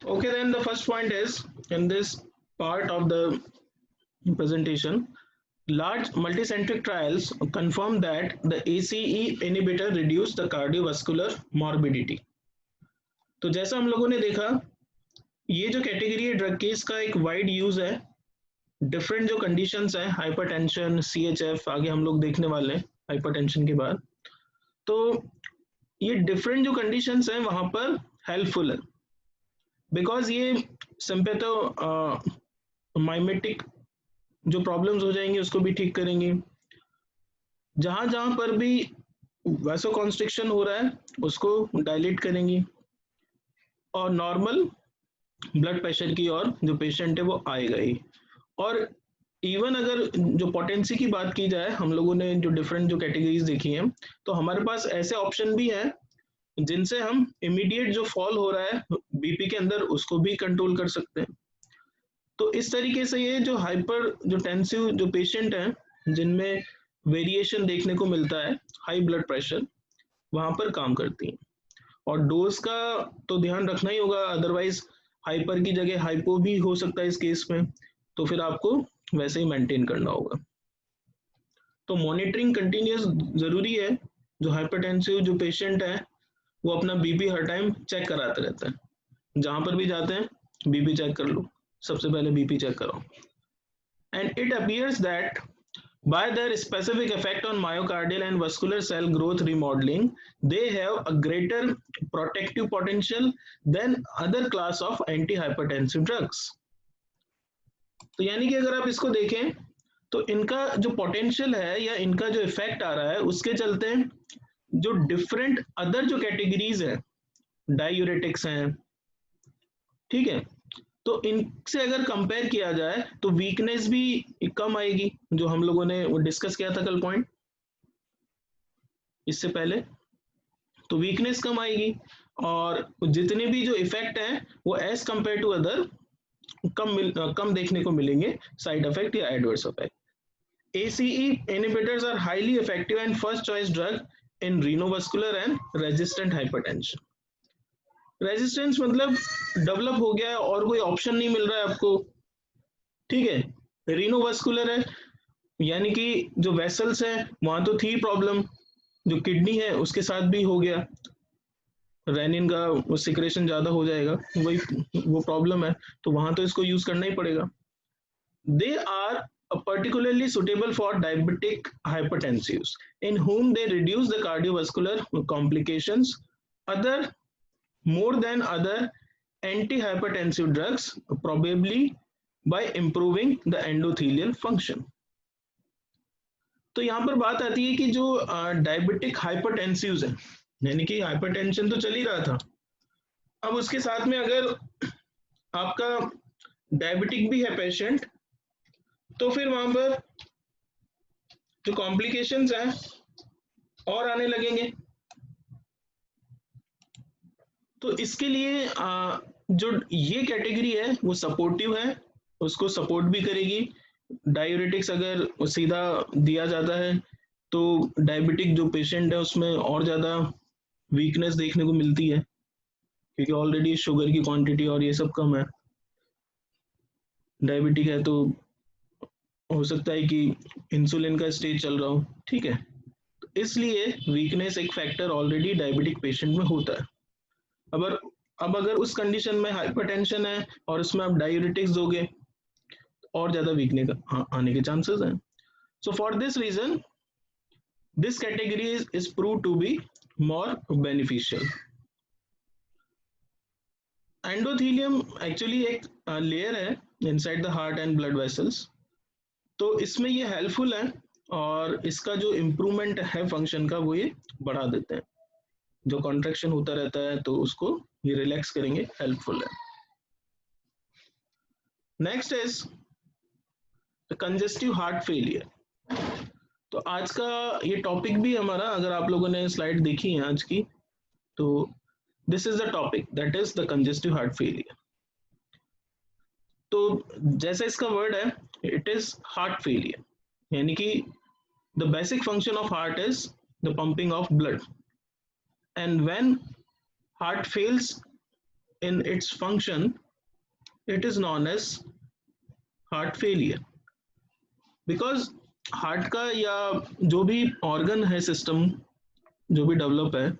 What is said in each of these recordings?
Okay, then the first point is in this part of the presentation, large multicentric trials confirm that the ACE inhibitor reduce the cardiovascular morbidity. तो जैसा हम लोगों ने देखा, ये जो कैटेगरी है ड्रग की, इसका एक वाइड यूज है डिफरेंट जो कंडीशंस हैं, हाइपरटेंशन, CHF, आगे हम लोग देखने वाले हैं हाइपरटेंशन के बाद। तो ये डिफरेंट जो कंडीशंस हैं वहां पर हेल्पफुल है, बिकॉज ये सिंपेथो माइमेटिक जो प्रॉब्लम्स हो जाएंगी उसको भी ठीक करेंगी। जहां जहां पर भी वैसो कॉन्स्ट्रिक्शन हो रहा है उसको डायलेट करेंगी, और नॉर्मल ब्लड प्रेशर की ओर जो पेशेंट है वो आएगा ही। और इवन अगर जो पोटेंसी की बात की जाए, हम लोगों ने जो डिफरेंट जो कैटेगरीज देखी हैं, तो हमारे पास ऐसे ऑप्शन भी हैं जिनसे हम इमीडिएट जो फॉल हो रहा है बीपी के अंदर उसको भी कंट्रोल कर सकते हैं। तो इस तरीके से ये जो हाइपर जो टेंसिव जो पेशेंट हैं जिनमें वेरिएशन देखने को मिलता है, हाई ब्लड प्रेशर, वहां पर काम करती हैं। और डोज का तो ध्यान रखना ही होगा, अदरवाइज हाइपर की जगह हाइपो भी हो सकता है इस केस में, तो फिर आपको वैसे ही मेंटेन करना होगा। तो मॉनिटरिंग कंटिन्यूस जरूरी है। जो हाइपरटेंसिव जो पेशेंट है वो अपना बीपी हर टाइम चेक कराते रहता है, जहां पर भी जाते हैं बीपी चेक कर लो, सबसे पहले बीपी चेक कराओ। And it appears that by their specific effect on myocardial and vascular cell growth remodeling, they have a greater protective potential than other class of antihypertensive drugs. तो यानी कि अगर आप इसको देखें तो इनका जो पोटेंशियल है या इनका जो इफेक्ट आ रहा है उसके चलते जो डिफरेंट अदर जो कैटेगरीज है, डायूरेटिक्स हैं, ठीक है, तो इनसे अगर कंपेयर किया जाए तो वीकनेस भी कम आएगी, जो हम लोगों ने वो डिस्कस किया था कल पॉइंट इससे पहले। तो वीकनेस कम आएगी और जितने भी जो इफेक्ट हैं वो एज कंपेयर टू अदर कम देखने को मिलेंगे, साइड इफेक्ट या adverse effect. ACE inhibitors are highly effective and first choice drug in renovascular and resistant hypertension. Resistance मतलब डेवलप हो गया है और कोई ऑप्शन नहीं मिल रहा है आपको, ठीक है। रीनोवास्कुलर है यानी कि जो वेसल्स है वहां तो थी प्रॉब्लम, जो किडनी है उसके साथ भी हो गया, रेनिन का वो सिक्रेशन ज्यादा हो जाएगा, वही वो प्रॉब्लम है, तो वहां तो इसको यूज करना ही पड़ेगा। They are particularly suitable for diabetic hypertensives in whom they reduce the cardiovascular complications other more than other antihypertensive drugs, probably by improving the endothelial function. तो यहाँ पर बात आती है कि जो डायबिटिक हाइपरटेंसिव है, यानी कि हाइपरटेंशन तो चल ही रहा था, अब उसके साथ में अगर आपका डायबिटिक भी है पेशेंट, तो फिर वहां पर जो कॉम्प्लिकेशंस हैं और आने लगेंगे। तो इसके लिए जो ये कैटेगरी है वो सपोर्टिव है, उसको सपोर्ट भी करेगी। डायूरेटिक्स अगर सीधा दिया जाता है तो डायबिटिक जो पेशेंट है उसमें और ज़्यादा वीकनेस देखने को मिलती है, क्योंकि ऑलरेडी शुगर की क्वांटिटी और ये सब कम है। डायबिटिक है तो हो सकता है कि इंसुलिन का स्टेज चल रहा हो, ठीक है, तो इसलिए वीकनेस एक फैक्टर ऑलरेडी डायबिटिक पेशेंट में होता है। अब अगर उस कंडीशन में हाइपरटेंशन है और उसमें आप डायूरेटिक्स दोगे और ज्यादा वीकनेस आने के चांसेस हैं। So for this reason this category is prove to be more beneficial. Endothelium actually एक लेयर है inside the heart and blood vessels, तो इसमें ये हेल्पफुल है और इसका जो इम्प्रूवमेंट है फंक्शन का वो ये बढ़ा देते हैं। जो कॉन्ट्रैक्शन होता रहता है तो उसको ये रिलैक्स करेंगे, हेल्पफुल है। Next is congestive heart failure. तो आज का ये टॉपिक भी हमारा, अगर आप लोगों ने स्लाइड देखी है आज की, तो this is the topic that is the congestive heart failure. तो जैसा इसका वर्ड है, इट इज हार्ट फेलियर, यानी कि the basic function of heart is the pumping of blood, and when heart fails in its function, it is known as heart failure. Because heart का या जो भी ऑर्गन है, system जो भी develop है,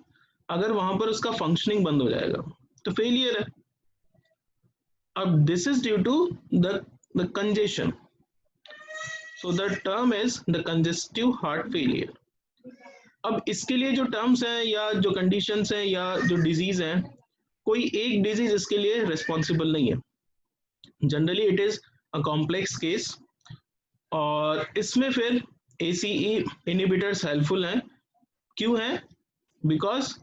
अगर वहां पर उसका फंक्शनिंग बंद हो जाएगा तो फेलियर है. अब this is due to the congestion. So the term is the congestive heart failure. अब इसके लिए जो टर्म्स हैं या जो कंडीशंस हैं या जो डिजीज हैं, कोई एक डिजीज इसके लिए रिस्पॉन्सिबल नहीं है. Generally it is a complex case, और इसमें फिर ACE इनहिबिटर्स हेल्पफुल हैं. क्यों है? बिकॉज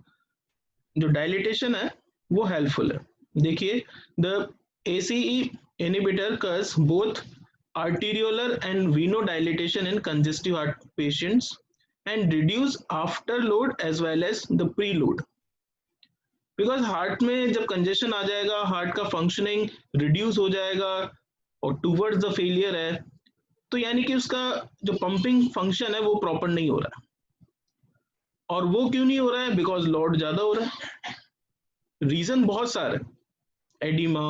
जो डायलिटेशन है वो हेल्पफुल है. देखिए, the ACE inhibitor cause both arteriolar and venodilatation in congestive heart patients and reduce afterload as well as the preload. Because heart में जब कंजेशन आ जाएगा, हार्ट का फंक्शनिंग रिड्यूस हो जाएगा और टूवर्ड्स द फेलियर है, तो यानी कि उसका जो पंपिंग फंक्शन है वो प्रॉपर नहीं हो रहा है. और वो क्यों नहीं हो रहा है? बिकॉज लोड ज्यादा हो रहा है. रीजन बहुत सारे, एडिमा,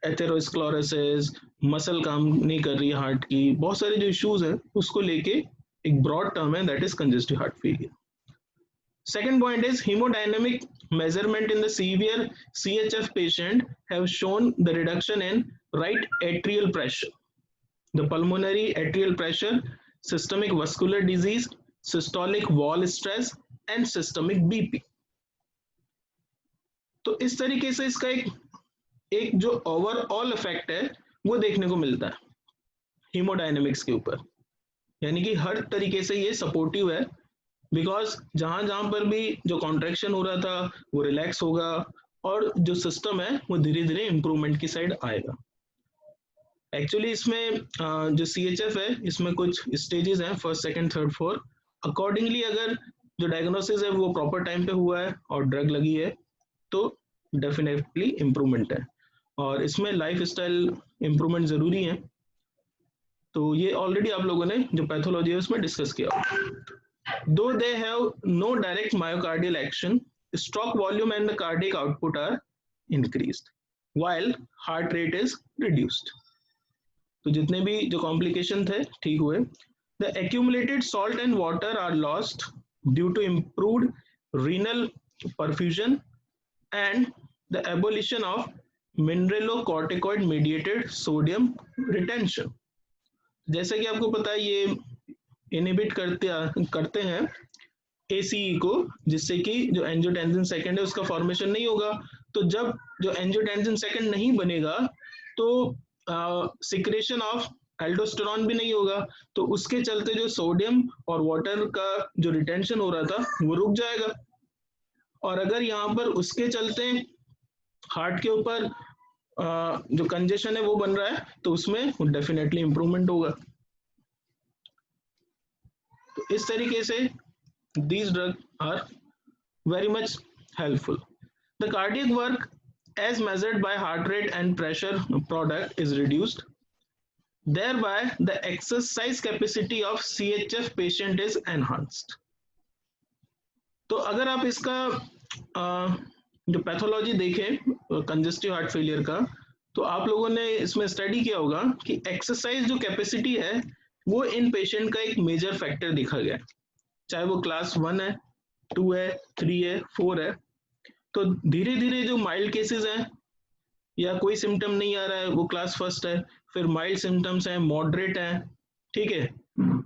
एथेरोस्क्लेरोसिस, मसल काम नहीं कर रही है हार्ट की, बहुत सारे जो इश्यूज हैं उसको लेके एक ब्रॉड टर्म है, that is congestive heart failure. Second point is hemodynamic measurement in the severe CHF patient have shown the reduction in right atrial pressure, the pulmonary atrial pressure, systemic vascular disease, systolic wall stress and systemic BP. तो इस तरीके से इसका एक जो overall effect है वो देखने को मिलता है हीमोडायनेमिक्स के ऊपर. यानी कि हर तरीके से ये सपोर्टिव है, बिकॉज जहां जहां पर भी जो कॉन्ट्रैक्शन हो रहा था वो रिलैक्स होगा और जो सिस्टम है वो धीरे धीरे इंप्रूवमेंट की साइड आएगा. एक्चुअली इसमें जो CHF है इसमें कुछ स्टेजेस हैं, first, second, third, fourth. Accordingly अगर जो डायग्नोसिस है वो प्रॉपर टाइम पे हुआ है और ड्रग लगी है तो डेफिनेटली इम्प्रूवमेंट है. और इसमें लाइफ स्टाइल इम्प्रूवमेंट जरूरी है. तो ये ऑलरेडी आप लोगों ने जो पैथोलॉजी है उसमें डिस्कस किया. Though they have no direct myocardial action, stroke volume and the cardiac output are increased while heart rate is reduced. तो जितने भी जो कॉम्प्लिकेशन थे ठीक हुए. The accumulated salt and water are lost due to improved renal perfusion and the abolition of mineralocorticoid mediated sodium retention. जैसे कि आपको पता है ये इनहिबिट करते हैं ACE को, जिससे कि जो एंजियोटेंसिन सेकंड है उसका फॉर्मेशन नहीं होगा. तो जब जो एंजियोटेंसिन सेकंड नहीं बनेगा तो सिक्रेशन ऑफ एल्डोस्टेरॉन भी नहीं होगा, तो उसके चलते जो सोडियम और वाटर का जो रिटेंशन हो रहा था वो रुक जाएगा. और अगर यहाँ पर उसके चलते हार्ट के ऊपर जो कंजेशन है वो बन रहा है तो उसमें डेफिनेटली इंप्रूवमेंट होगा. तो इस तरीके से these drugs are very much helpful. The cardiac work as measured by heart rate and pressure product is reduced. Thereby the exercise capacity of CHF patient is enhanced. तो अगर आप इसका जो पैथोलॉजी देखें कंजेस्टिव हार्ट फेलियर का, तो आप लोगों ने इसमें स्टडी किया होगा कि एक्सरसाइज जो कैपेसिटी है वो इन पेशेंट का एक मेजर फैक्टर देखा गया, चाहे वो क्लास 1 है, 2 है, 3 है, 4 है. तो धीरे धीरे जो माइल्ड केसेस हैं या कोई सिम्टम नहीं आ रहा है वो क्लास फर्स्ट है, फिर माइल्ड सिम्टम्स हैं, मॉडरेट हैं, ठीक है,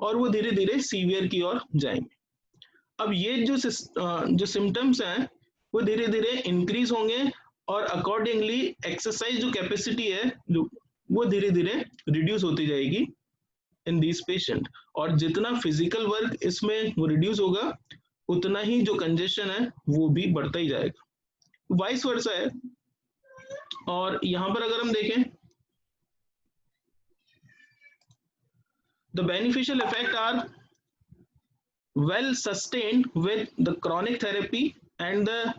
और वो धीरे धीरे सीवियर की ओर जाएंगे. अब ये जो सिम्टम्स हैं वो धीरे धीरे इंक्रीज होंगे और अकॉर्डिंगली एक्सरसाइज जो कैपेसिटी है वो धीरे धीरे रिड्यूस होती जाएगी इन दिस पेशेंट. और जितना फिजिकल वर्क इसमें वो रिड्यूस होगा उतना ही जो कंजेशन है वो भी बढ़ता ही जाएगा, वाइस वर्सा है. और यहां पर अगर हम देखें the beneficial effect are well sustained with the chronic therapy and the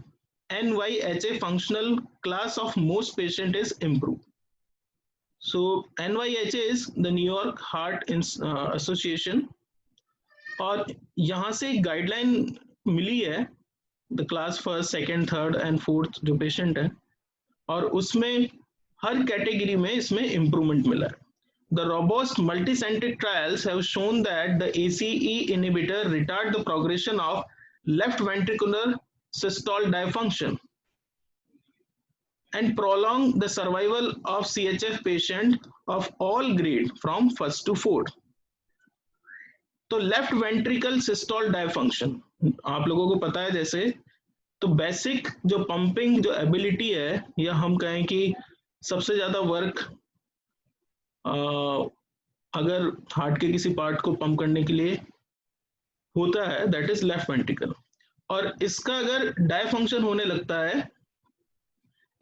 NYHA functional class of most patient is improved. So NYHA is the New York Heart Association, और यहाँ से एक गाइडलाइन मिली है the class first, second, third and fourth जो patient है, और उसमें हर category में इसमें इम्प्रूवमेंट मिला है. The robust multicentric trials have shown that the ACE inhibitor retard the progression of left ventricular systolic dysfunction and prolong the survival of CHF patient of all grade from first to fourth. तो left ventricle systole डायफंक्शन आप लोगों को पता है जैसे, तो basic जो pumping जो एबिलिटी है, या हम कहें कि सबसे ज्यादा वर्क अगर हार्ट के किसी पार्ट को पंप करने के लिए होता है, दैट इज लेफ्ट वेंट्रिकल. और इसका अगर डायफंक्शन होने लगता है,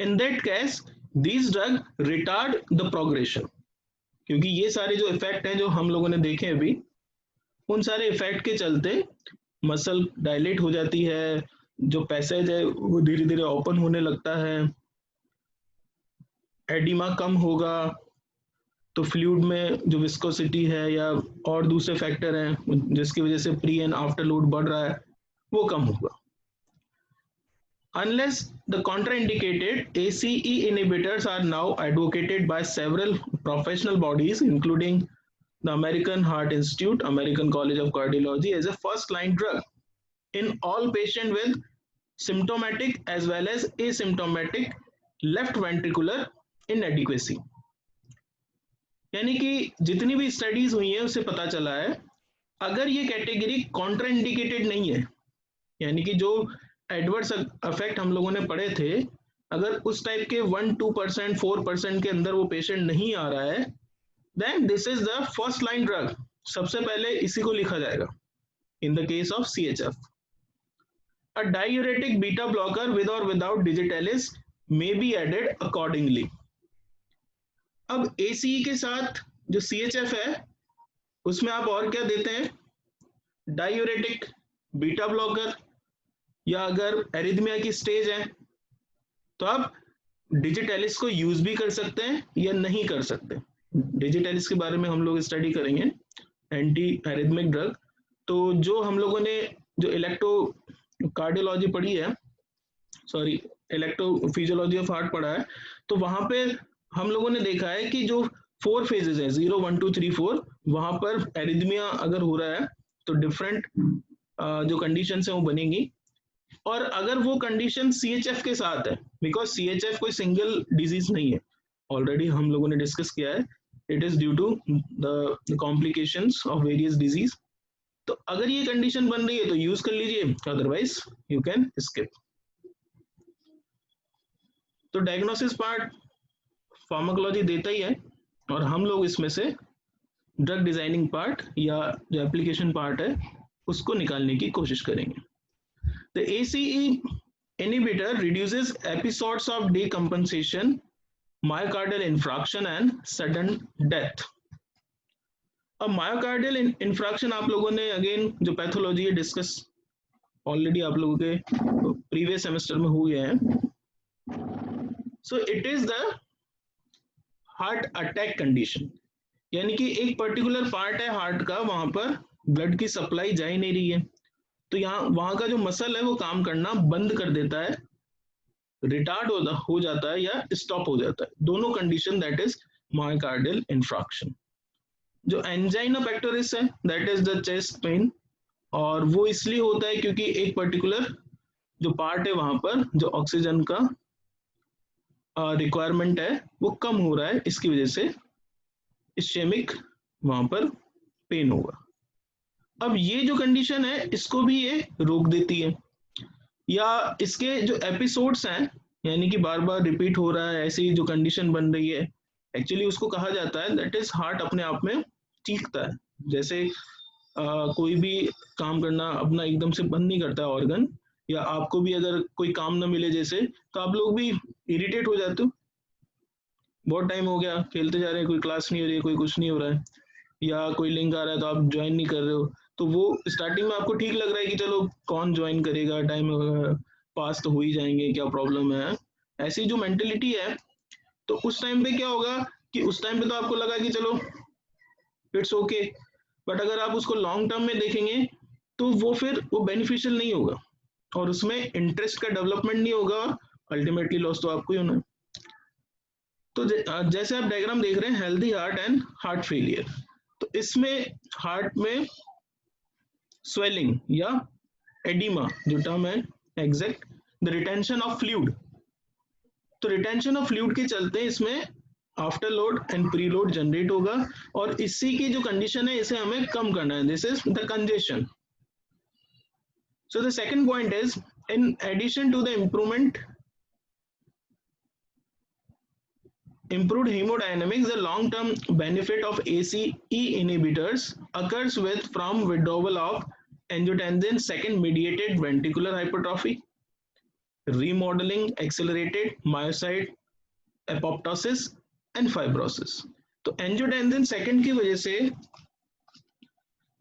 in that case this drug retard the progression. क्योंकि ये सारे जो इफेक्ट हैं जो हम लोगों ने देखे अभी, उन सारे इफेक्ट के चलते मसल डायलेट हो जाती है, जो पैसेज है वो धीरे धीरे ओपन होने लगता है, एडिमा कम होगा, तो फ्लूइड में जो विस्कोसिटी है या और दूसरे फैक्टर हैं जिसकी वजह से प्री एंड आफ्टर लोड बढ़ रहा है, वो कम होगा. Unless the contraindicated, ACE inhibitors are now advocated by several professional bodies, including the American Heart Institute, American College of Cardiology, as a first-line drug in all patients with symptomatic as well as asymptomatic left ventricular inadequacy. यानी कि जितनी भी studies हुई है उससे पता चला है, अगर ये कैटेगरी कॉन्ट्राइंडिकेटेड नहीं है, यानी कि जो एडवर्स इफेक्ट हम लोगों ने पढ़े थे, अगर उस टाइप के 1-2%, 4% के अंदर वो पेशेंट नहीं आ रहा है, then this is the first line drug. सबसे पहले इसी को लिखा जाएगा in the case of CHF. A diuretic beta blocker with और without digitalis may be added accordingly. अब ACE के साथ जो CHF है उसमें आप और क्या देते हैं, डाययूरेटिक, बीटा ब्लॉकर, या अगर एरिथमिया की स्टेज है तो आप डिजिटलिस को यूज भी कर सकते हैं या नहीं कर सकते. डिजिटलिस के बारे में हम लोग स्टडी करेंगे, एंटी एरिथमिक ड्रग. तो जो हम लोगों ने जो इलेक्ट्रोकार्डियोलॉजी पढ़ी है, सॉरी इलेक्ट्रोफिजियोलॉजी ऑफ हार्ट पढ़ा है, तो वहां पे हम लोगों ने देखा है कि जो 4 फेजेस है, 0, 1, 2, 3, 4, वहां पर एरिथमिया अगर हो रहा है तो डिफरेंट जो कंडीशन है वो बनेंगी. और अगर वो कंडीशन CHF के साथ है, बिकॉज CHF कोई सिंगल डिजीज नहीं है, ऑलरेडी हम लोगों ने डिस्कस किया है, it is due to the complications of various disease. तो अगर ये कंडीशन बन रही है तो यूज कर लीजिए, अदरवाइज यू कैन स्किप. तो डायग्नोसिस पार्ट फार्माकोलॉजी देता ही है, और हम लोग इसमें से ड्रग डिजाइनिंग पार्ट या जो एप्लीकेशन पार्ट है उसको निकालने की कोशिश करेंगे. The ACE inhibitor reduces episodes of decompensation, myocardial infarction and sudden death. अब मायोकार्डियल इंफ्रैक्शन आप लोगों ने अगेन जो पैथोलॉजी है डिस्कस ऑलरेडी आप लोगों के प्रीवियस सेमेस्टर में हुए हैं. So it is the heart attack condition, यानी कि एक पर्टिकुलर पार्ट है हार्ट का, वहां पर ब्लड की सप्लाई जा ही नहीं रही है, तो यहाँ वहां का जो मसल है वो काम करना बंद कर देता है, रिटार्ड हो जाता है या स्टॉप हो जाता है. दोनों condition, that is myocardial infraction. जो एंजाइना पेक्टोरिस है, that is the chest pain, और वो इसलिए होता है क्योंकि एक पर्टिकुलर जो पार्ट है वहां पर जो ऑक्सीजन का रिक्वायरमेंट है वो कम हो रहा है, इसकी वजह से इस्केमिक वहां पर पेन होगा. अब ये जो कंडीशन है इसको भी ये रोक देती है, या इसके जो एपिसोड्स हैं, यानी कि बार बार रिपीट हो रहा है, ऐसी जो कंडीशन बन रही है, एक्चुअली उसको कहा जाता है दैट इज हार्ट अपने आप में चीखता है. जैसे कोई भी काम करना अपना एकदम से बंद नहीं करता है ऑर्गन, या आपको भी अगर कोई काम ना मिले जैसे, तो आप लोग भी इरिटेट हो जाते हो, बहुत टाइम हो गया खेलते जा रहे हैं, कोई क्लास नहीं हो रही है, कोई कुछ नहीं हो रहा है, या कोई लिंक आ रहा है तो आप ज्वाइन नहीं कर रहे हो, तो वो स्टार्टिंग में आपको ठीक लग रहा है कि चलो कौन ज्वाइन करेगा, टाइम पास तो हो ही जाएंगे, क्या प्रॉब्लम है, ऐसी जो मेंटेलिटी है. तो उस टाइम पे क्या होगा कि उस टाइम पे तो आपको लगा कि चलो इट्स ओके, बट अगर आप उसको लॉन्ग टर्म में देखेंगे तो वो फिर वो बेनिफिशियल नहीं होगा. और उसमें इंटरेस्ट का डेवलपमेंट नहीं होगा, अल्टीमेटली लॉस तो आपको ही होना है। तो जैसे आप डायग्राम देख रहे हैं, healthy heart and heart failure, तो इसमें हार्ट में स्वेलिंग या एडिमा जो टर्म है exact, the retention of fluid, तो रिटेंशन ऑफ फ्लूइड के चलते इसमें after load and pre load generate होगा, और इसी की जो कंडीशन है इसे हमें कम करना है, this is the congestion. So the second point is, in addition to the improved hemodynamics, the long-term benefit of ACE inhibitors occurs with from withdrawal of angiotensin second mediated ventricular hypertrophy, remodeling accelerated myocyte apoptosis and fibrosis. तो angiotensin second की वजह से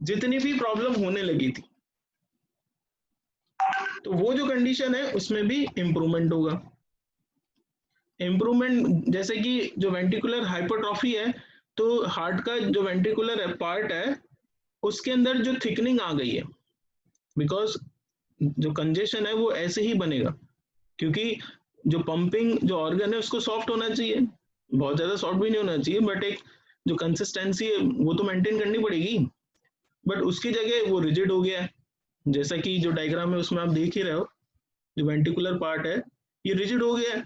जितनी भी problem होने लगी थी, तो वो जो कंडीशन है उसमें भी इंप्रूवमेंट होगा. इंप्रूवमेंट जैसे कि जो वेंट्रिकुलर हाइपरट्रॉफी है, तो हार्ट का जो वेंट्रिकुलर पार्ट है उसके अंदर जो थिकनिंग आ गई है, बिकॉज जो कंजेशन है वो ऐसे ही बनेगा, क्योंकि जो पंपिंग जो ऑर्गन है उसको सॉफ्ट होना चाहिए, बहुत ज्यादा सॉफ्ट भी नहीं होना चाहिए, बट एक जो कंसिस्टेंसी है वो तो मेंटेन करनी पड़ेगी, बट उसकी जगह वो रिजिड हो गया है. जैसा कि जो डायग्राम है उसमें आप देख ही रहे हो, जो वेंट्रिकुलर पार्ट है ये रिजिड हो गया है,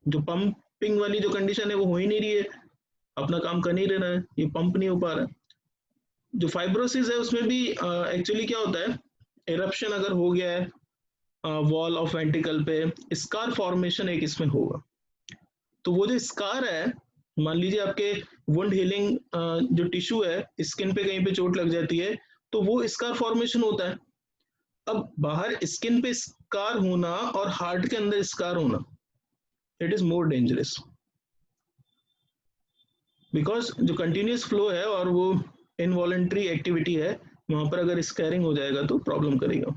जो पंपिंग वाली जो कंडीशन है वो हो ही नहीं रही है, अपना काम कर नहीं रहा है, ये पंप नहीं हो पा रहा है. जो फाइब्रोसिस है उसमें भी एक्चुअली क्या होता है, एरप्शन अगर हो गया है वॉल ऑफ वेंट्रिकल पे, स्कार फॉर्मेशन एक इसमें होगा. तो वो जो स्कार है, मान लीजिए आपके वुंड हीलिंग जो टिश्यू है, स्किन पे कहीं पे चोट लग जाती है तो वो स्कार फॉर्मेशन होता है. अब बाहर स्किन पे स्कार होना और हार्ट के अंदर स्कार होना, it is more dangerous, because जो कंटिन्यूस फ्लो है और वो इनवॉलेंट्री एक्टिविटी है, वहां पर अगर स्कैरिंग हो जाएगा तो प्रॉब्लम करेगा.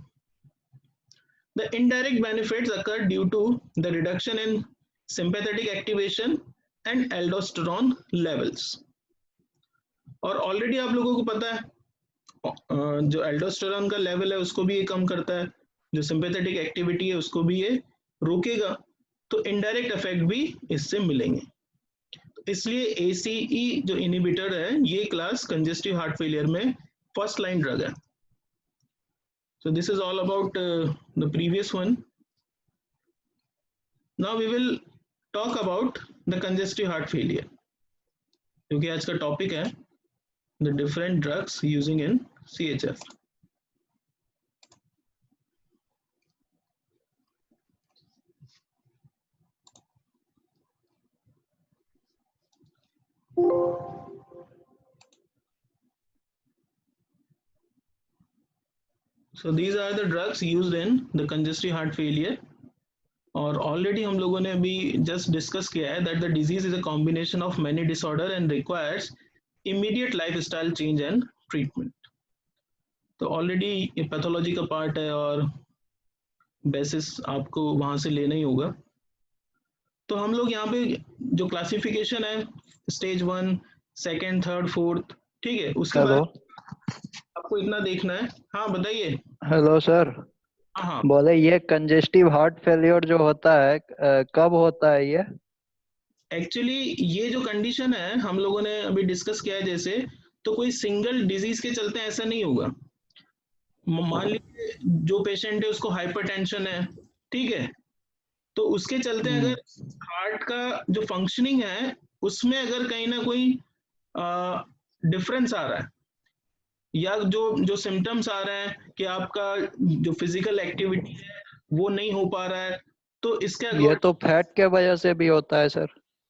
The indirect benefits occur due to the reduction in sympathetic activation and aldosterone levels. और ऑलरेडी आप लोगों को पता है जो एल्डोस्टेरॉन का लेवल है उसको भी ये कम करता है, जो सिंपैथेटिक एक्टिविटी है उसको भी ये रोकेगा, तो इनडायरेक्ट इफेक्ट भी इससे मिलेंगे. इसलिए ACE जो इनिबिटर है ये क्लास कंजेस्टिव हार्ट फेलियर में फर्स्ट लाइन ड्रग है. So this is all about the previous one. Now we will talk about the congestive heart failure, क्योंकि आज का टॉपिक है the different drugs using in CHF. So these are the drugs used in the congestive heart failure. और already हम लोगों ने अभी just discuss किया है that the disease is a combination of many disorder and requires immediate lifestyle change and treatment. तो already ये pathology का पार्ट है और बेसिस आपको वहां से लेना ही होगा. तो हम लोग यहाँ पे जो क्लासिफिकेशन है स्टेज 1, सेकेंड, थर्ड, फोर्थ, ठीक है, उसके बाद आपको इतना देखना है. हाँ बताइए. Hello sir. हाँ बोले ये कंजेस्टिव हार्ट फेलियर जो होता है कब होता है ये? एक्चुअली ये जो कंडीशन है हम लोगों ने अभी डिस्कस किया है, जैसे तो कोई सिंगल डिजीज के चलते ऐसा नहीं होगा. मान लीजिए जो पेशेंट है उसको हाइपरटेंशन है, ठीक है, तो उसके चलते अगर हार्ट का जो फंक्शनिंग है उसमें अगर कहीं ना कोई डिफरेंस आ रहा है, या जो जो सिम्टम्स आ रहे हैं कि आपका जो फिजिकल एक्टिविटी है वो नहीं हो पा रहा है, तो इसके ये तो फैट के वजह से भी होता है सर.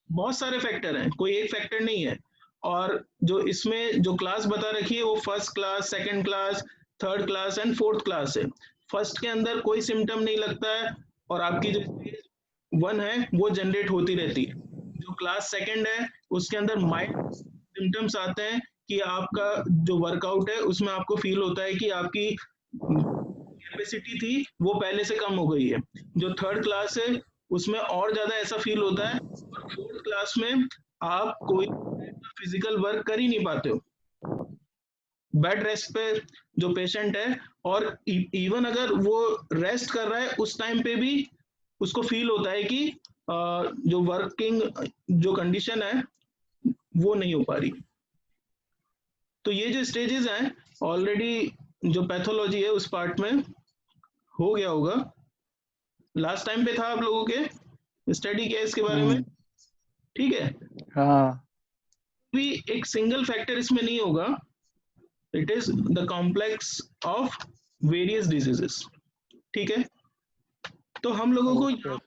बहुत सारे फैक्टर हैं, कोई एक फैक्टर नहीं है. और जो इसमें जो क्लास बता रखी है वो first class, second class, third class and fourth class है. फर्स्ट के अंदर कोई सिम्टम नहीं लगता है और आपकी जो स्टेज 1 है वो जनरेट होती रहती है. जो क्लास सेकंड है उसके अंदर माइल्ड सिम्टम्स आते हैं कि आपका जो वर्कआउट है उसमें आपको फील होता है कि आपकी कैपेसिटी थी वो पहले से कम हो गई है. जो थर्ड क्लास है उसमें और ज्यादा ऐसा फील होता है, और फोर्थ क्लास में आप कोई फिजिकल वर्क कर ही नहीं पाते हो. बेड रेस्ट पे जो पेशेंट है, और इवन अगर वो रेस्ट कर रहा है उस टाइम पे भी उसको फील होता है कि जो वर्किंग जो कंडीशन है वो नहीं हो पा रही। तो ये जो स्टेजेस हैं ऑलरेडी जो पैथोलॉजी है उस पार्ट में हो गया होगा, लास्ट टाइम पे था आप लोगों के स्टडी किया इसके बारे में, ठीक है। हाँ भी एक सिंगल फैक्टर इसमें नहीं होगा, it is the complex of various diseases, ठीक है। तो हम लोगों को ओके।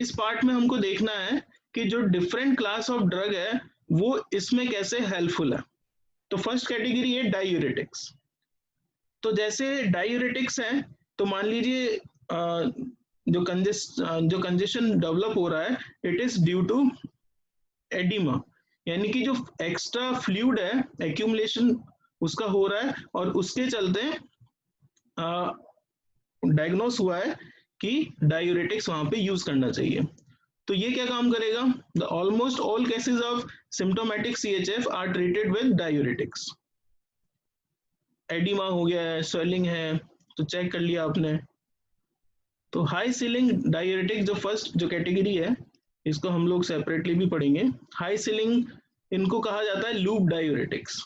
इस पार्ट में हमको देखना है कि जो डिफरेंट क्लास ऑफ ड्रग है वो इसमें कैसे हेल्पफुल है। तो फर्स्ट कैटेगरी है डायूरेटिक्स। तो जैसे डायूरेटिक्स हैं, तो मान लीजिए जो कंजेशन डेवलप हो रहा है, it is due to oedema, यानी कि जो एक्स्ट्रा फ्लूइड है एक्यूमुलेशन उसका हो रहा है, और उसके चलते डायग्नोस हुआ है कि डायूरेटिक्स वहां पे यूज करना चाहिए। तो ये क्या काम करेगा, the almost all cases of symptomatic CHF are treated with diuretics. Oedema हो गया है, स्वेलिंग है, तो चेक कर लिया आपने। तो हाई सीलिंग डायूरेटिक जो फर्स्ट जो कैटेगरी है, इसको हम लोग सेपरेटली भी पढ़ेंगे। हाई सीलिंग इनको कहा जाता है लूप डायूरेटिक्स,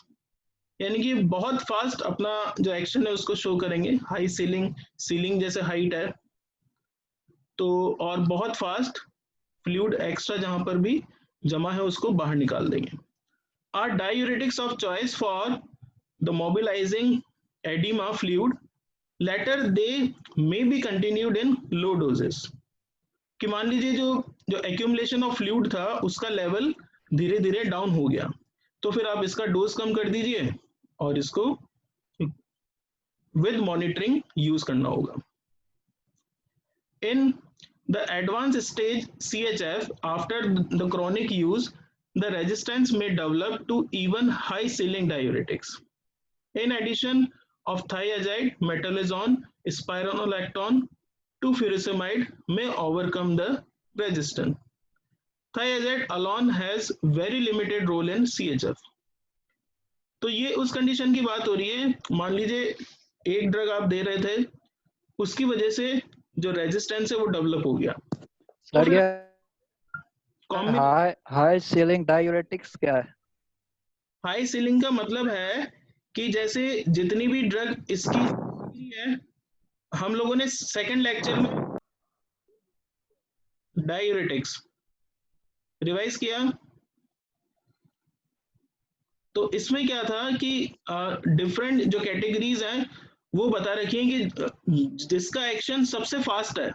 यानी कि बहुत फास्ट अपना जो एक्शन है उसको शो करेंगे। हाई सीलिंग, सीलिंग जैसे हाइट है तो, और बहुत फास्ट फ्लूइड एक्स्ट्रा जहां पर भी जमा है उसको बाहर निकाल देंगे। Are diuretics of choice for the mobilising oedema fluid, later they may be continued in low doses. कि मान लीजिए जो एक्यूमुलेशन ऑफ फ्लूइड था उसका लेवल धीरे धीरे डाउन हो गया, तो फिर आप इसका डोज कम कर दीजिए और इसको विद मॉनिटरिंग यूज करना होगा। इन the advanced stage CHF, after the chronic use, the resistance may develop to even high ceiling diuretics. In addition of thiazide, metolazone, spironolactone to furosemide may overcome the resistance. Thiazide alone has very limited role in CHF. तो ये उस condition की बात हो रही है, मान लीजिए एक ड्रग आप दे रहे थे, उसकी वजह से जो रेजिस्टेंस है वो डेवलप हो गया। सर ये कॉम्बिन हाई सीलिंग डायूरेटिक्स क्या है? हाई सीलिंग का मतलब है कि जैसे जितनी भी ड्रग इसकी है, हम लोगों ने सेकंड लेक्चर में डायूरेटिक्स रिवाइज किया, तो इसमें क्या था कि डिफरेंट जो कैटेगरीज हैं वो बता रखी हैं कि जिसका एक्शन सबसे फास्ट है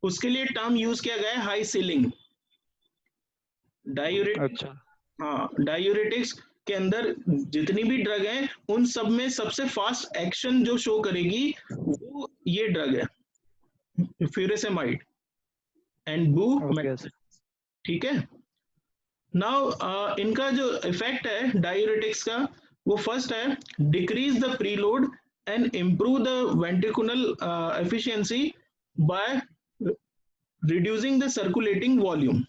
उसके लिए टर्म यूज किया गया है हाई सीलिंग डायूरेटिक्स। अच्छा। हाँ, डायूरेटिक्स के अंदर जितनी भी ड्रग हैं उन सब में सबसे फास्ट एक्शन जो शो करेगी वो ये ड्रग है फ्यूरेसेमाइड एंड बू, ओके सर। ठीक है। नाउ इनका जो इफेक्ट है डायूरेटिक्स का, वो फर्स्ट है decrease the preload and improve the ventricular efficiency by reducing the circulating volume.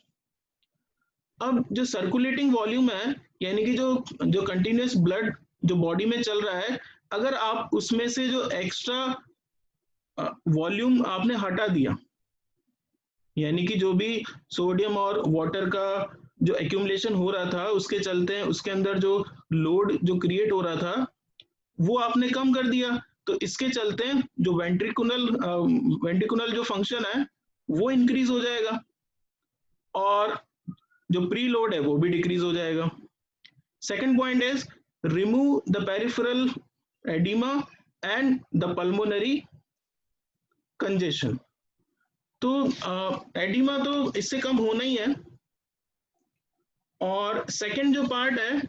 अब जो सर्कुलेटिंग वॉल्यूम है, यानी कि जो कंटिन्यूस ब्लड जो बॉडी में चल रहा है, अगर आप उसमें से जो एक्स्ट्रा वॉल्यूम आपने हटा दिया, यानी कि जो भी सोडियम और वाटर का जो एक्यूमुलेशन हो रहा था उसके चलते उसके अंदर जो लोड जो क्रिएट हो रहा था वो आपने कम कर दिया, तो इसके चलते जो वेंट्रिकुलर जो फंक्शन है वो इंक्रीज हो जाएगा और जो प्री लोड है वो भी डिक्रीज हो जाएगा। Second point is remove the peripheral oedema and the pulmonary congestion. तो एडिमा तो इससे कम होना ही है, और सेकंड जो पार्ट है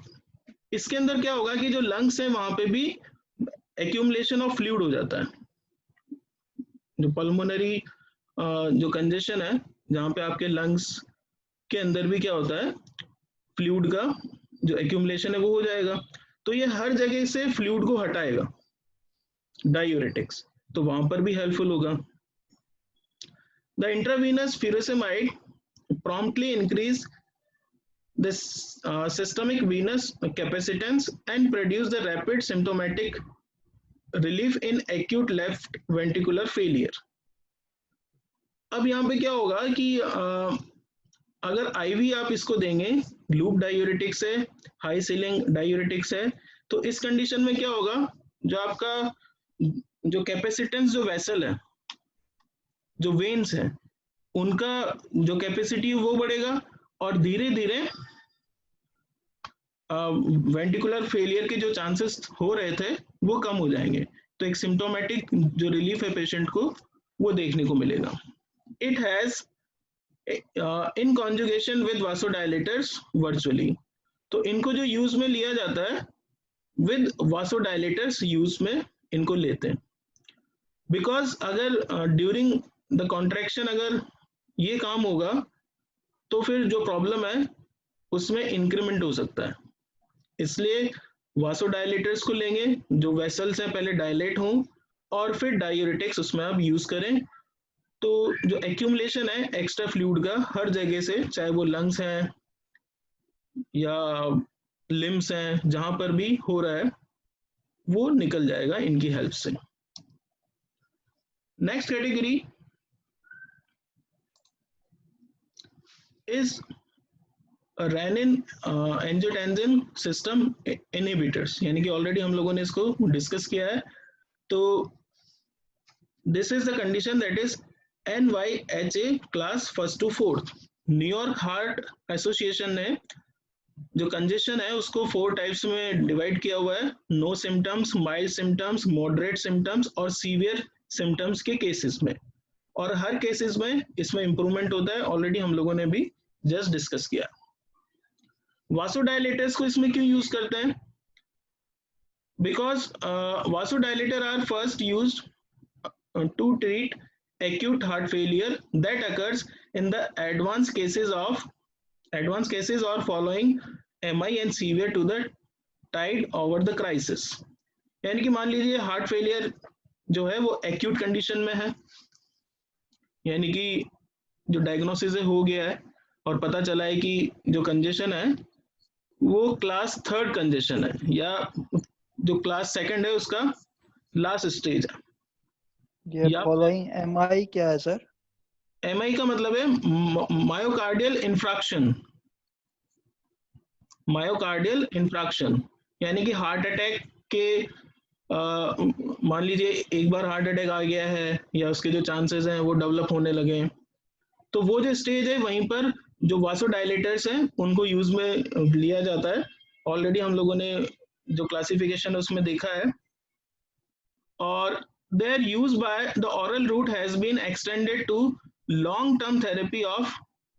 इसके अंदर क्या होगा कि जो लंग्स है वहां पे भी एक्यूमुलेशन ऑफ फ्लूइड हो जाता है। जो पल्मोनरी जो कंजेशन है जहाँ पे आपके लंग्स के अंदर भी क्या होता है फ्लूइड का जो एक्यूमुलेशन है वो हो जाएगा, तो ये हर जगह से फ्लूइड को हटाएगा डायूरेटिक्स, तो वहां पर भी हेल्पफुल होगा। The intravenous furosemide promptly increase the systemic venous capacitance and produce the rapid symptomatic relief in acute left ventricular failure. अब यहाँ पे क्या होगा कि अगर आईवी आप इसको देंगे, लूप डायूरेटिक्स है, हाई सीलिंग डायूरेटिक्स है, तो इस कंडीशन में क्या होगा, जो आपका जो कैपेसिटेंस जो वेसल है, जो वेन्स है, उनका जो कैपेसिटी वो बढ़ेगा और धीरे धीरे वेंटिकुलर फेलियर के जो चांसेस हो रहे थे वो कम हो जाएंगे। तो एक सिम्टोमेटिक जो रिलीफ है पेशेंट को वो देखने को मिलेगा। It has in conjugation with vasodilators virtually, तो इनको जो यूज में लिया जाता है विद वासोडायलेटर्स यूज में इनको लेते हैं, बिकॉज अगर ड्यूरिंग द कॉन्ट्रैक्शन अगर ये काम होगा तो फिर जो प्रॉब्लम है उसमें इंक्रीमेंट हो सकता है। इसलिए वासोडायलेटर्स को लेंगे जो वेसल्स हैं पहले डायलेट हों और फिर डायूरेटिक्स उसमें आप यूज करें। तो जो एक्यूमुलेशन है एक्स्ट्रा फ्लूइड का हर जगह से, चाहे वो लंग्स हैं या लिम्स हैं, जहां पर भी हो रहा है वो निकल जाएगा इनकी हेल्प से। Next category is renin angiotensin system inhibitors, यानी कि ऑलरेडी हम लोगों ने इसको डिस्कस किया है। तो this is the condition that is NYHA class 1st to 4th। New York heart association ने जो कंजेशन है उसको 4 टाइप्स में डिवाइड किया हुआ है, no symptoms, mild symptoms, moderate symptoms और सीवियर सिम्टम्स के केसेस में, और हर केसेस में इसमें इंप्रूवमेंट होता है, ऑलरेडी हम लोगों ने भी जस्ट डिस्कस किया। वासोडायलेटर्स को इसमें क्यों यूज करते हैं? Because vasodilators are first used to treat acute heart failure that occurs in the advanced cases or following MI and severe to the tide over the crisis। यानी कि मान लीजिए हार्ट फेलियर जो है वो एक्यूट कंडीशन में है, यानी कि जो डायग्नोसिस हो गया है और पता चला है कि जो कंजेशन है वो क्लास 3rd कंजेशन है या जो क्लास 2nd है उसका लास्ट स्टेज है। ये फॉलोइंग MI क्या है सर? MI का मतलब है मायोकार्डियल इंफ्रैक्शन। मायोकार्डियल इंफ्रैक्शन यानी कि हार्ट अटैक के मान लीजिए एक बार हार्ट अटैक आ गया है या उसके जो चांसेस हैं वो डेवलप होने लगे, तो वो जो स्टेज है वहीं पर जो वासोडायलेटर्स हैं उनको यूज में लिया जाता है। ऑलरेडी हम लोगों ने जो क्लासिफिकेशन है उसमें देखा है, और their use by the oral route has been extended to long-term therapy of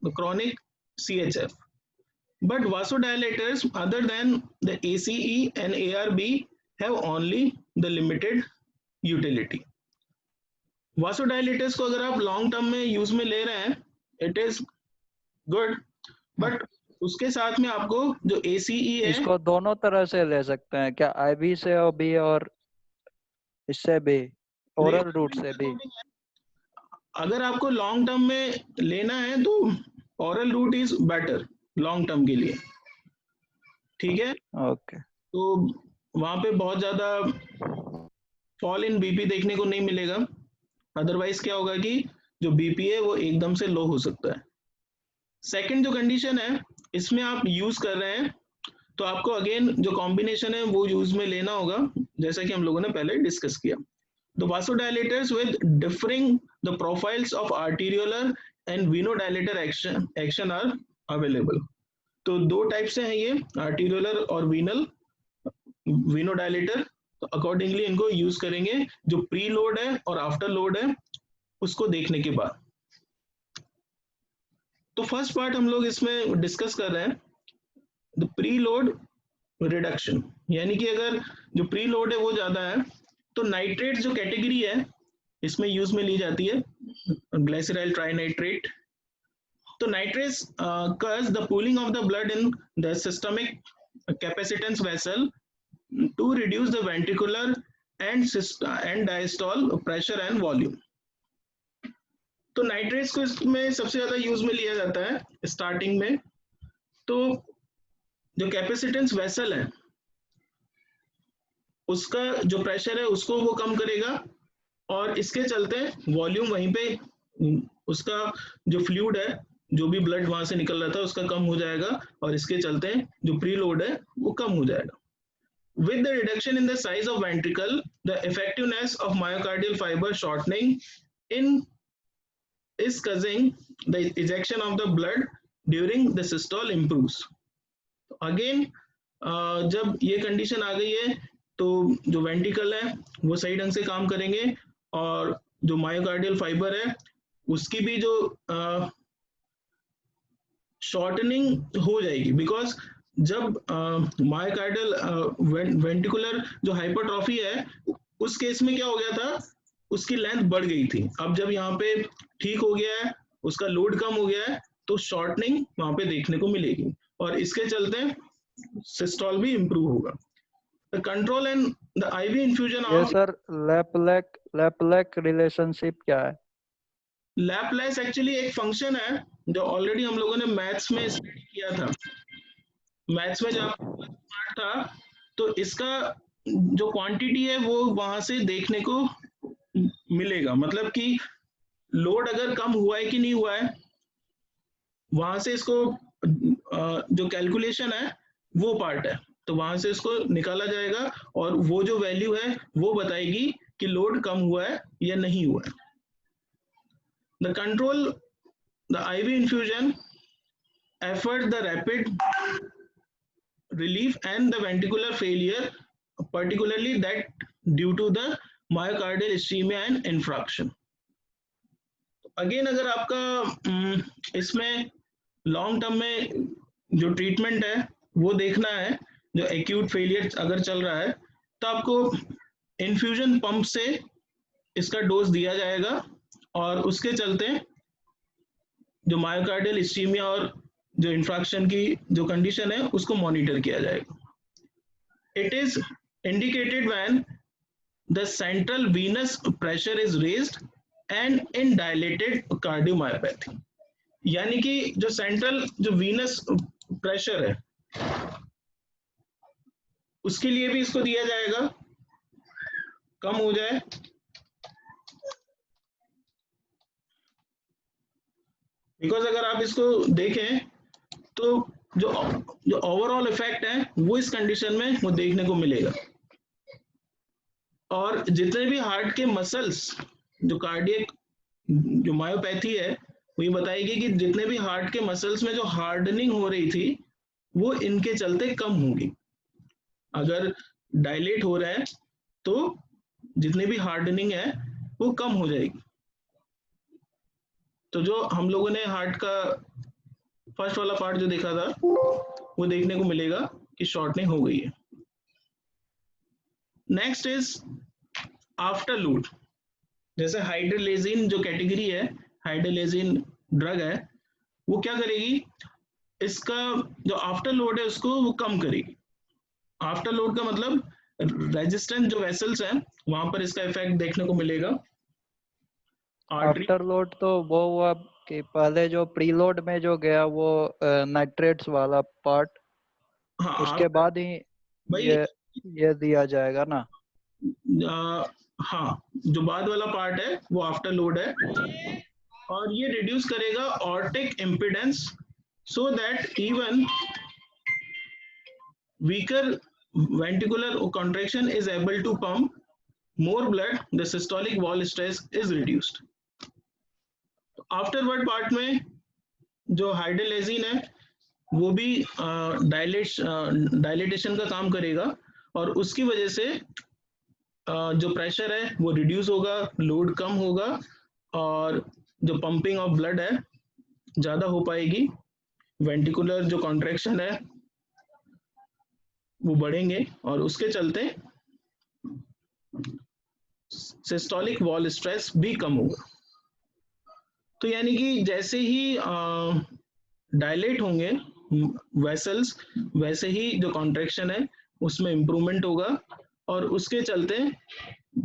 chronic CHF. But vasodilators other than the ACE and ARB have only the limited utility. Vasodilators को अगर आप लॉन्ग टर्म में use में ले रहे हैं it is good, but उसके साथ में आपको जो ACE है इसको दोनों तरह से ले सकते हैं क्या? IV से और भी और इससे भी ओरल रूट से भी? अगर आपको लॉन्ग टर्म में लेना है तो oral route is better long term के लिए, ठीक है। ओके। तो वहां पे बहुत ज्यादा फॉल इन बीपी देखने को नहीं मिलेगा, अदरवाइज क्या होगा कि जो बीपी है वो एकदम से लो हो सकता है। सेकंड जो कंडीशन है इसमें आप यूज कर रहे हैं तो आपको अगेन जो कॉम्बिनेशन है वो यूज में लेना होगा, जैसा कि हम लोगों ने पहले डिस्कस किया। The vasodilators with differing the profiles of arteriolar and venodilator action are available। तो दो टाइप से हैं ये, arteriolar और venodilator। तो अकॉर्डिंगली इनको यूज करेंगे जो प्री लोड है और आफ्टर लोड है उसको देखने के बाद। तो फर्स्ट पार्ट हम लोग इसमें डिस्कस कर रहे हैं द प्री लोड रिडक्शन, यानी कि अगर जो प्री लोड है वो ज्यादा है तो नाइट्रेट जो कैटेगरी है इसमें यूज में ली जाती है, ग्लाइसराइल ट्राइनाइट्रेट। तो nitrates cause the pooling of the blood in the systemic capacitance vessel to reduce the ventricular and diastole pressure and volume। तो नाइट्रेट्स को इसमें सबसे ज्यादा यूज में लिया जाता है स्टार्टिंग में। तो जो कैपेसिटेंस वेसल है उसका जो प्रेशर है उसको वो कम करेगा, और इसके चलते वॉल्यूम वहीं पे उसका जो फ्लूइड है, जो भी ब्लड वहां से निकल रहा था उसका कम हो जाएगा, और इसके चलते जो प्रीलोड है वो कम हो जाएगा. With the reduction in the size of ventricle, the effectiveness of myocardial fiber shortening in is causing the ejection of the blood during the systole improves. Again, जब ये कंडीशन आ गई है तो जो वेंट्रिकल है वो सही ढंग से काम करेंगे, और जो मायोकार्डियल फाइबर है उसकी भी जो शॉर्टनिंग हो जाएगी, बिकॉज जब मायोकार्डियल वेंट्रिकुलर जो हाइपरट्रॉफी है उस केस में क्या हो गया था, उसकी लेंथ बढ़ गई थी. अब जब यहाँ पे ठीक हो गया है, उसका लोड कम हो गया है, तो शॉर्टनिंग वहां पे देखने को मिलेगी, और इसके चलते सिस्टोल भी इंप्रूव होगा. The control and the IV infusion ये ऑफ सर लैप-लैक रिलेशनशिप क्या है? लैपलेस एक्चुअली एक फंक्शन है जो ऑलरेडी हम लोगों ने मैथ्स में स्टडी किया था. मैथ्स में जब पार्ट था तो इसका जो क्वांटिटी है वो वहां से देखने को मिलेगा, मतलब कि लोड अगर कम हुआ है कि नहीं हुआ है, वहां से इसको जो कैलकुलेशन है वो पार्ट है, तो वहां से इसको निकाला जाएगा, और वो जो वैल्यू है वो बताएगी कि लोड कम हुआ है या नहीं हुआ है. The control the IV infusion effort the rapid relief and the ventricular failure, particularly that due to the myocardial ischemia and infarction. Again अगर आपका इसमें लॉन्ग टर्म में जो ट्रीटमेंट है वो देखना है, जो एक्यूट फेलियर अगर चल रहा है तो आपको इन्फ्यूजन पंप से इसका डोज दिया जाएगा, और उसके चलते जो मायोकार्डियल इस्कीमिया और जो इंफ्रैक्शन की जो कंडीशन है उसको मॉनिटर किया जाएगा. It is indicated when the central Venus pressure is raised and in dilated cardiomyopathy, यानी कि जो सेंट्रल जो वीनस प्रेशर है उसके लिए भी इसको दिया जाएगा, कम हो जाए, बिकॉज अगर आप इसको देखें तो जो ओवरऑल इफेक्ट है वो इस कंडीशन में वो देखने को मिलेगा. और जितने भी हार्ट के मसल्स, जो कार्डियक जो मायोपैथी है वो ये बताएगी कि जितने भी हार्ट के मसल्स में जो हार्डनिंग हो रही थी वो इनके चलते कम होगी. अगर डायलेट हो रहा है तो जितनी भी हार्डनिंग है वो कम हो जाएगी. तो जो हम लोगों ने हार्ट का फर्स्ट वाला पार्ट जो देखा था वो देखने को मिलेगा कि शॉर्टनिंग हो गई है. Next is after load. जैसे हाइड्रोलेजिन जो कैटेगरी है, हाइड्रोलेजिन ड्रग है, वो क्या करेगी, इसका जो आफ्टर लोड है उसको वो कम करेगी. आफ्टर लोड का मतलब रेजिस्टेंस जो वेसल्स हैं वहां पर इसका इफेक्ट देखने को मिलेगा. आफ्टर लोड तो वो हुआ कि पहले जो प्रीलोड में जो गया वो नाइट्रेट्स वाला पार्ट, हाँ, उसके बाद ही भाई ये दिया जाएगा ना. हाँ, जो बाद वाला पार्ट है वो आफ्टर लोड है, और ये रिड्यूस करेगा aortic impedance so that even weaker ventricular contraction is able to pump more blood, the systolic wall stress is reduced. Afterward part में जो हाइड्रोलेजिन है वो भी डायलेटेशन का काम करेगा, और उसकी वजह से जो प्रेशर है वो रिड्यूस होगा, लोड कम होगा, और जो पंपिंग ऑफ ब्लड है ज़्यादा हो पाएगी, वेंट्रिकुलर जो कॉन्ट्रैक्शन है वो बढ़ेंगे, और उसके चलते सिस्टोलिक वॉल स्ट्रेस भी कम होगा. तो यानी कि जैसे ही डायलेट होंगे वेसल्स वैसे ही जो कॉन्ट्रैक्शन है उसमें इंप्रूवमेंट होगा, और उसके चलते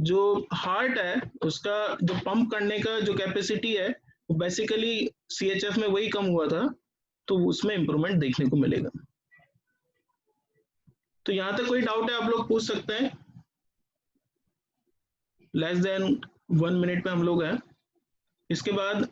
जो हार्ट है उसका जो पंप करने का जो कैपेसिटी है वो बेसिकली सीएचएफ में वही कम हुआ था, तो उसमें इंप्रूवमेंट देखने को मिलेगा. तो यहाँ तक कोई डाउट है आप लोग पूछ सकते हैं. लेस देन 1 मिनट पे हम लोग हैं। इसके बाद